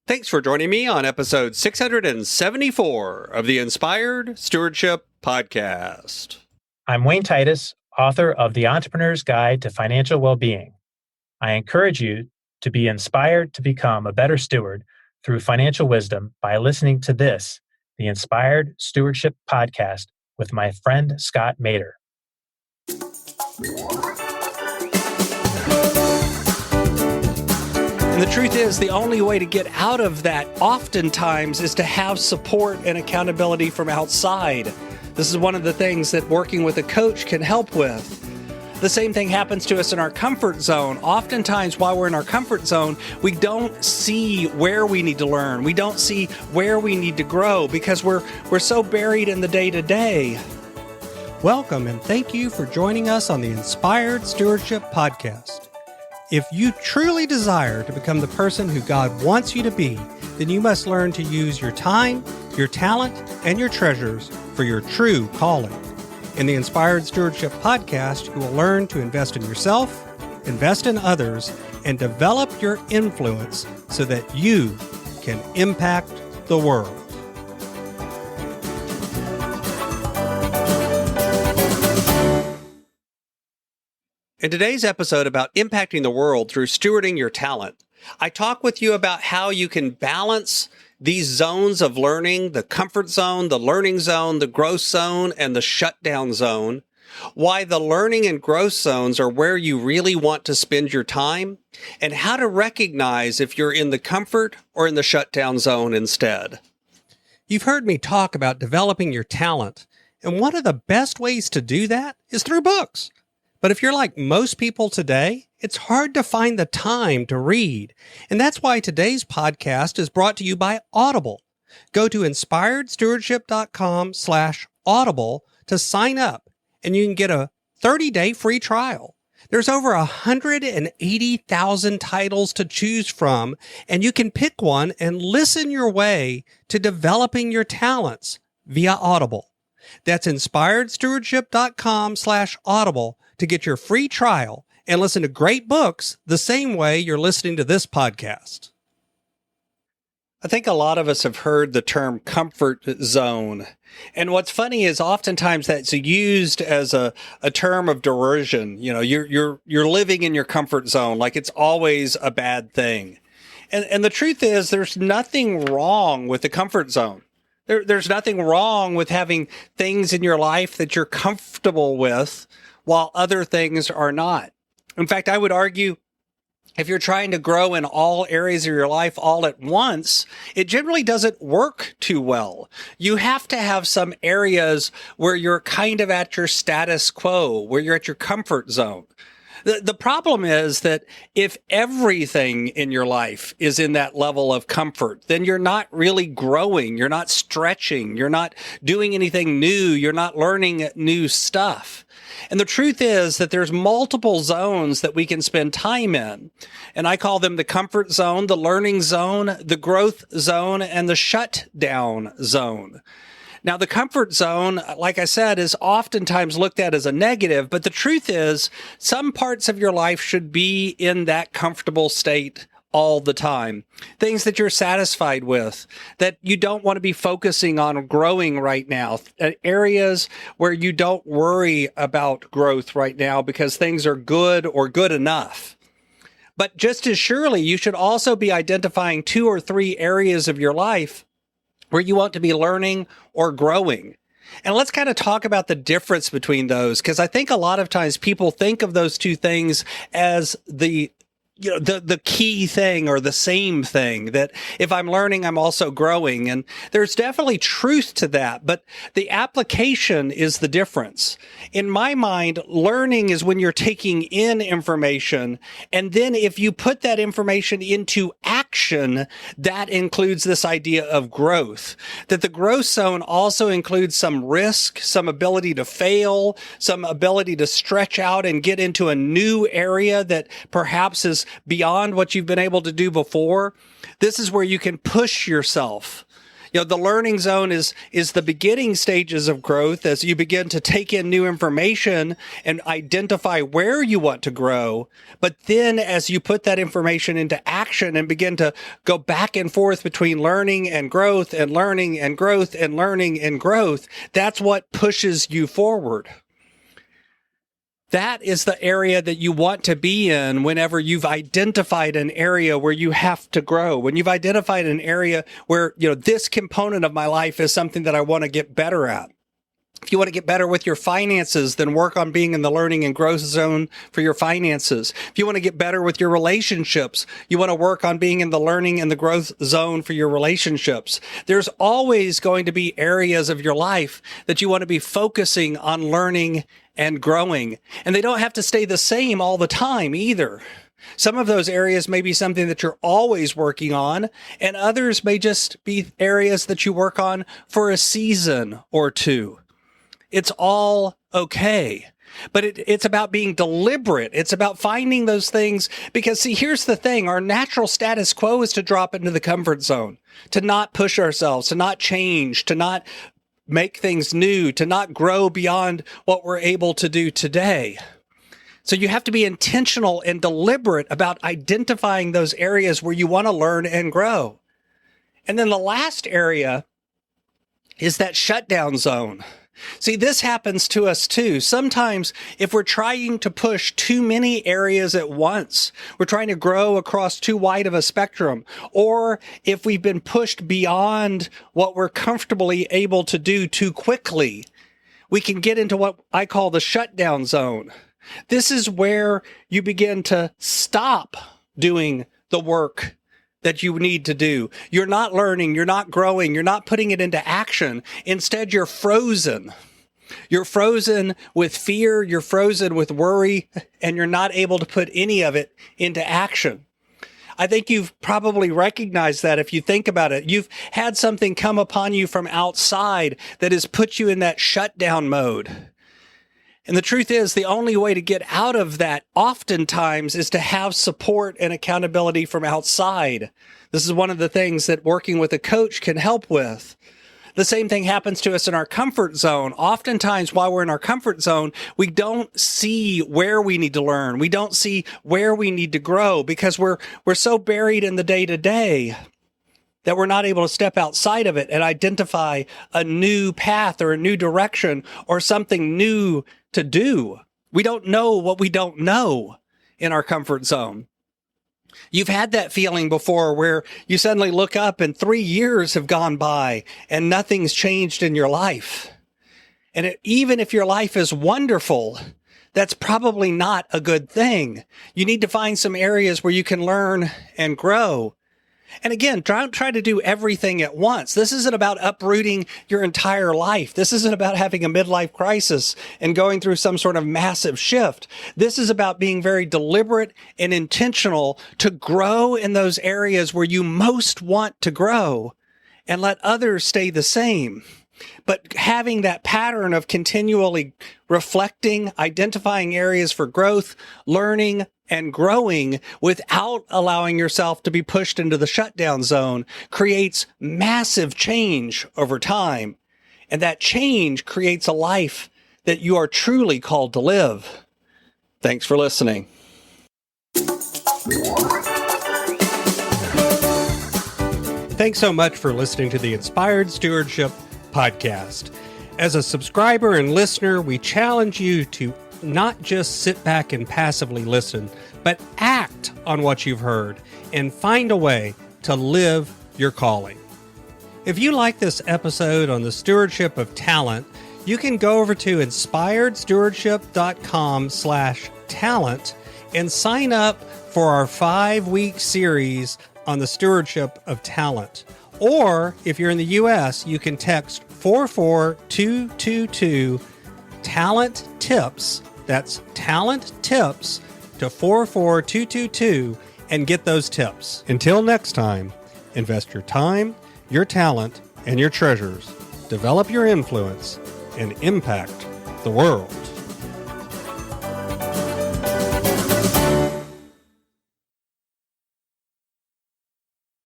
Thanks for joining me on episode 674 of the Inspired Stewardship Podcast. I'm Wayne Titus, author of The Entrepreneur's Guide to Financial Well-Being. I encourage you to be inspired to become a better steward through financial wisdom by listening to this, the Inspired Stewardship Podcast, with my friend Scott Mater. And the truth is, the only way to get out of that oftentimes is to have support and accountability from outside. This is one of the things that working with a coach can help with. The same thing happens to us in our comfort zone. Oftentimes, while we're in our comfort zone, we don't see where we need to learn. We don't see where we need to grow because we're so buried in the day-to-day. Welcome and thank you for joining us on the Inspired Stewardship Podcast. If you truly desire to become the person who God wants you to be, then you must learn to use your time, your talent, and your treasures for your true calling. In the Inspired Stewardship Podcast, you will learn to invest in yourself, invest in others, and develop your influence so that you can impact the world. In today's episode about impacting the world through stewarding your talent, I talk with you about how you can balance these zones of learning, the comfort zone, the learning zone, the growth zone, and the shutdown zone, why the learning and growth zones are where you really want to spend your time, and how to recognize if you're in the comfort or in the shutdown zone instead. You've heard me talk about developing your talent, and one of the best ways to do that is through books. But if you're like most people today, it's hard to find the time to read. And that's why today's podcast is brought to you by Audible. Go to inspiredstewardship.com/audible to sign up, and you can get a 30-day free trial. There's over 180,000 titles to choose from, and you can pick one and listen your way to developing your talents via Audible. That's inspiredstewardship.com/audible to get your free trial and listen to great books the same way you're listening to this podcast. I think a lot of us have heard the term comfort zone. And what's funny is oftentimes that's used as a term of derision. You know, you're living in your comfort zone like it's always a bad thing. And the truth is there's nothing wrong with the comfort zone. There's nothing wrong with having things in your life that you're comfortable with while other things are not. In fact, I would argue if you're trying to grow in all areas of your life all at once, it generally doesn't work too well. You have to have some areas where you're kind of at your status quo, where you're at your comfort zone. The problem is that if everything in your life is in that level of comfort, then you're not really growing. You're not stretching. You're not doing anything new. You're not learning new stuff. And the truth is that there's multiple zones that we can spend time in. And I call them the comfort zone, the learning zone, the growth zone, and the shutdown zone. Now, the comfort zone, like I said, is oftentimes looked at as a negative, but the truth is some parts of your life should be in that comfortable state all the time. Things that you're satisfied with, that you don't want to be focusing on growing right now, areas where you don't worry about growth right now because things are good or good enough. But just as surely, you should also be identifying 2 or 3 areas of your life where you want to be learning or growing. And let's kind of talk about the difference between those, because I think a lot of times people think of those two things as the key thing or the same thing, that if I'm learning, I'm also growing. And there's definitely truth to that, but the application is the difference. In my mind, learning is when you're taking in information, and then if you put that information into action, that includes this idea of growth. That the growth zone also includes some risk, some ability to fail, some ability to stretch out and get into a new area that perhaps is beyond what you've been able to do before. This is where you can push yourself. The learning zone is the beginning stages of growth as you begin to take in new information and identify where you want to grow. But then as you put that information into action and begin to go back and forth between learning and growth and learning and growth and learning and growth, that's what pushes you forward. That is the area that you want to be in whenever you've identified an area where you have to grow. When you've identified an area where, this component of my life is something that I want to get better at. If you want to get better with your finances, then work on being in the learning and growth zone for your finances. If you want to get better with your relationships, you want to work on being in the learning and the growth zone for your relationships. There's always going to be areas of your life that you want to be focusing on learning and growing. And they don't have to stay the same all the time either. Some of those areas may be something that you're always working on, and others may just be areas that you work on for a season or two. It's all okay. But it's about being deliberate. It's about finding those things because, see, here's the thing. Our natural status quo is to drop into the comfort zone, to not push ourselves, to not change, to not make things new, to not grow beyond what we're able to do today. So you have to be intentional and deliberate about identifying those areas where you want to learn and grow. And then the last area is that shutdown zone. See, this happens to us too. Sometimes if we're trying to push too many areas at once, we're trying to grow across too wide of a spectrum, or if we've been pushed beyond what we're comfortably able to do too quickly, we can get into what I call the shutdown zone. This is where you begin to stop doing the work that you need to do. You're not learning, you're not growing, you're not putting it into action. Instead, you're frozen. You're frozen with fear, you're frozen with worry, and you're not able to put any of it into action. I think you've probably recognized that if you think about it. You've had something come upon you from outside that has put you in that shutdown mode. And the truth is, the only way to get out of that oftentimes is to have support and accountability from outside. This is one of the things that working with a coach can help with. The same thing happens to us in our comfort zone. Oftentimes, while we're in our comfort zone, we don't see where we need to learn. We don't see where we need to grow because we're so buried in the day-to-day that we're not able to step outside of it and identify a new path or a new direction or something new to do. We don't know what we don't know in our comfort zone. You've had that feeling before where you suddenly look up and 3 years have gone by and nothing's changed in your life. And even if your life is wonderful, that's probably not a good thing. You need to find some areas where you can learn and grow. And again, don't try to do everything at once. This isn't about uprooting your entire life. This isn't about having a midlife crisis and going through some sort of massive shift. This is about being very deliberate and intentional to grow in those areas where you most want to grow and let others stay the same. But having that pattern of continually reflecting, identifying areas for growth, learning, and growing without allowing yourself to be pushed into the shutdown zone creates massive change over time. And that change creates a life that you are truly called to live. Thanks for listening. Thanks so much for listening to the Inspired Stewardship podcast. As a subscriber and listener, we challenge you to not just sit back and passively listen, but act on what you've heard and find a way to live your calling. If you like this episode on the stewardship of talent, you can go over to inspiredstewardship.com/talent and sign up for our 5-week series on the stewardship of talent. Or if you're in the U.S., you can text 44222 talent tips. That's talent tips to 44222 and get those tips. Until next time, invest your time, your talent, and your treasures. Develop your influence and impact the world.